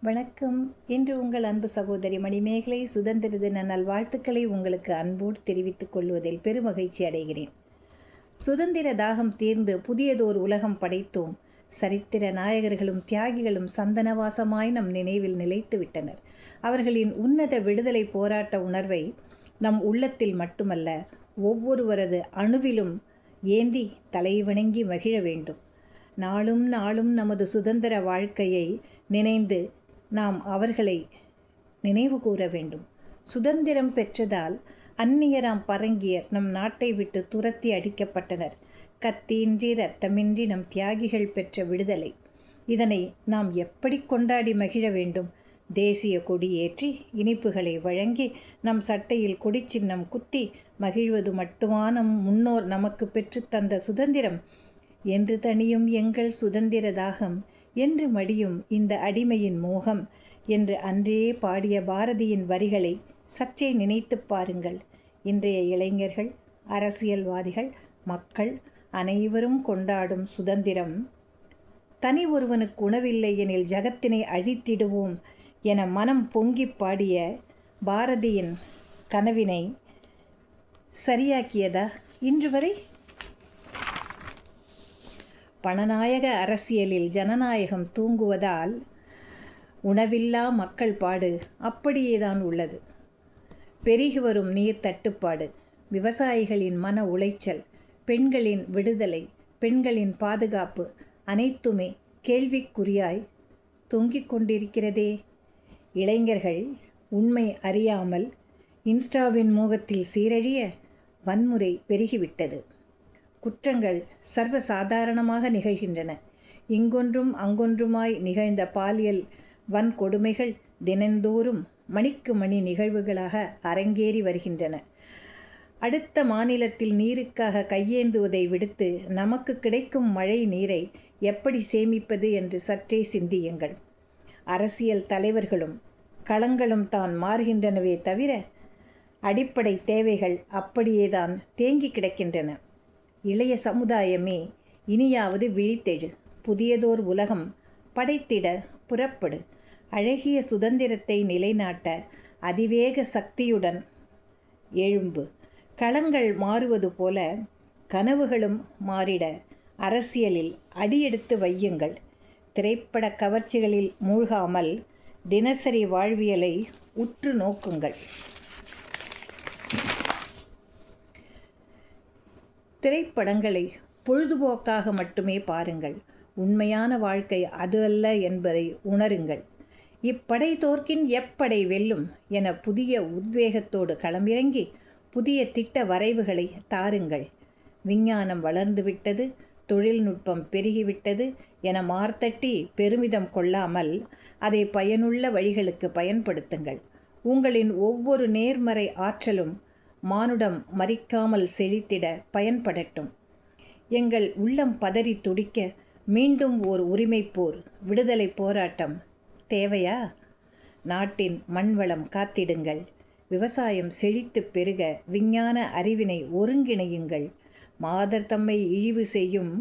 வணக்கம். இன்று உங்கள் அன்பு சகோதரி மணிமேகலை சுதந்திர தின நல்வாழ்த்துக்களை உங்களுக்கு அன்போடு தெரிவித்துக் கொள்வதில் பெருமகிழ்ச்சி அடைகிறேன். சுதந்திர தாகம் தீர்ந்து புதியதோர் உலகம் படைத்தோம். சரித்திர நாயகர்களும் தியாகிகளும் சந்தனவாசமாய் நம் நினைவில் நிலைத்து விட்டனர். அவர்களின் உன்னத விடுதலை போராட்ட உணர்வை நம் உள்ளத்தில் மட்டுமல்ல, ஒவ்வொருவரது அணுவிலும் ஏந்தி தலைவணங்கி மகிழ வேண்டும். நாளும் நாளும் நமது சுதந்திர வாழ்க்கையை நினைந்து நாம் அவர்களை நினைவு கூற வேண்டும். சுதந்திரம் பெற்றதால் அந்நியராம் பரங்கியர் நம் நாட்டை விட்டு துரத்தி அடிக்கப்பட்டனர். கத்தியின்றி இரத்தமின்றி நம் தியாகிகள் பெற்ற விடுதலை, இதனை நாம் எப்படி கொண்டாடி மகிழ வேண்டும்? தேசிய கொடி ஏற்றி இனிப்புகளை வழங்கி நம் சட்டையில் கொடி சின்னம் குத்தி மகிழ்வது மட்டுமா நம் முன்னோர் நமக்கு பெற்றுத்தந்த சுதந்திரம்? என்று தனியும் எங்கள் சுதந்திர தாகம், என்று மடியும் இந்த அடிமையின் மோகம் என்று அன்றே பாடிய பாரதியின் வரிகளை சற்றே நினைத்து பாருங்கள். இன்றைய இளைஞர்கள், அரசியல்வாதிகள், மக்கள் அனைவரும் கொண்டாடும் சுதந்திரம், தனி ஒருவனுக்கு உணவில்லை எனில் ஜகத்தினை அழித்திடுவோம் என மனம் பொங்கி பாடிய பாரதியின் கனவினை சரியாக்கியதா இன்று வரை? பணநாயக அரசியலில் ஜனநாயகம் தூங்குவதால் உணவில்லா மக்கள் பாடு அப்படியேதான் உள்ளது. பெருகி வரும் நீர் தட்டுப்பாடு, விவசாயிகளின் மன உளைச்சல், பெண்களின் விடுதலை, பெண்களின் பாதுகாப்பு அனைத்துமே கேள்விக்குறியாய் தொங்கிக் கொண்டிருக்கிறதே. இளைஞர்கள் உண்மை அறியாமல் இன்ஸ்டாவின் மோகத்தில் சீரழிய வன்முறை பெருகிவிட்டது. குற்றங்கள் சர்வசாதாரணமாக நிகழ்கின்றன. இங்கொன்றும் அங்கொன்றுமாய் நிகழ்ந்த பாலியல் வன்கொடுமைகள் தினந்தோறும் மணிக்கு மணி நிகழ்வுகளாக அரங்கேறி வருகின்றன. அடுத்த மாநிலத்தில் நீருக்காக கையேந்துவதை விடுத்து நமக்கு கிடைக்கும் மழை நீரை எப்படி சேமிப்பது என்று சற்றே சிந்தியுங்கள். அரசியல் தலைவர்களும் களங்களும் தான் மாறுகின்றனவே தவிர அடிப்படை தேவைகள் அப்படியேதான் தேங்கி கிடக்கின்றன. இளைய சமுதாயமே, இனியாவது விழித்தெழு. புதியதோர் உலகம் படைத்திட புறப்படு. அழகிய சுதந்திரத்தை நிலைநாட்ட அதிவேக சக்தியுடன் எழும்பு. களங்கள் மாறுவது போல கனவுகளும் மாறிட அரசியலில் அடியெடுத்து வையுங்கள். திரைப்பட கவர்ச்சிகளில் மூழ்காமல் தினசரி வாழ்வியலை உற்று நோக்குங்கள். திரைப்படங்களை பொழுதுபோக்காக மட்டுமே பாருங்கள். உண்மையான வாழ்க்கை அது அல்ல என்பதை உணருங்கள். இப்படை தோற்கின் எப்படை வெல்லும் என புதிய உத்வேகத்தோடு களமிறங்கி புதிய திட்ட வரைவுகளை தாருங்கள். விஞ்ஞானம் வளர்ந்துவிட்டது, தொழில்நுட்பம் பெருகிவிட்டது என மார்த்தட்டி பெருமிதம் கொள்ளாமல் அதை பயனுள்ள வழிகளுக்கு பயன்படுத்துங்கள். உங்களின் ஒவ்வொரு நேர்மறை ஆற்றலும் மானுடம் மறிக்காமல் செழித்திட பயன்படட்டும். எங்கள் உள்ளம் பதறி துடிக்க மீண்டும் ஓர் உரிமை போர், விடுதலை போராட்டம் தேவையா? நாட்டின் மண்வளம் காத்திடுங்கள். விவசாயம் செழித்து பெருக விஞ்ஞான அறிவினை ஒருங்கிணையுங்கள். மாதர் தம்மை இழிவு செய்யும்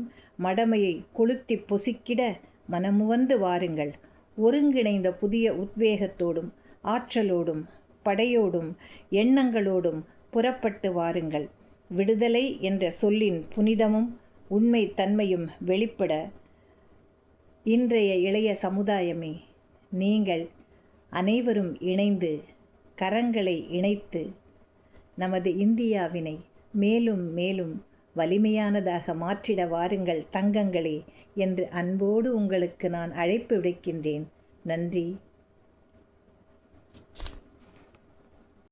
மடமையை கொளுத்தி பொசுக்கிட மனமுவந்து வாருங்கள். ஒருங்கிணைந்த புதிய உத்வேகத்தோடும் ஆற்றலோடும் படையோடும் எண்ணங்களோடும் புறப்பட்டு வாருங்கள். விடுதலை என்ற சொல்லின் புனிதமும் உண்மை தன்மையும் வெளிப்பட இன்றைய இளைய சமுதாயமே, நீங்கள் அனைவரும் இணைந்து கரங்களை இணைத்து நமது இந்தியாவினை மேலும் மேலும் வலிமையானதாக மாற்றிட வாருங்கள் தங்கங்களே என்று அன்போடு உங்களுக்கு நான் அழைப்பு விடுக்கின்றேன். நன்றி.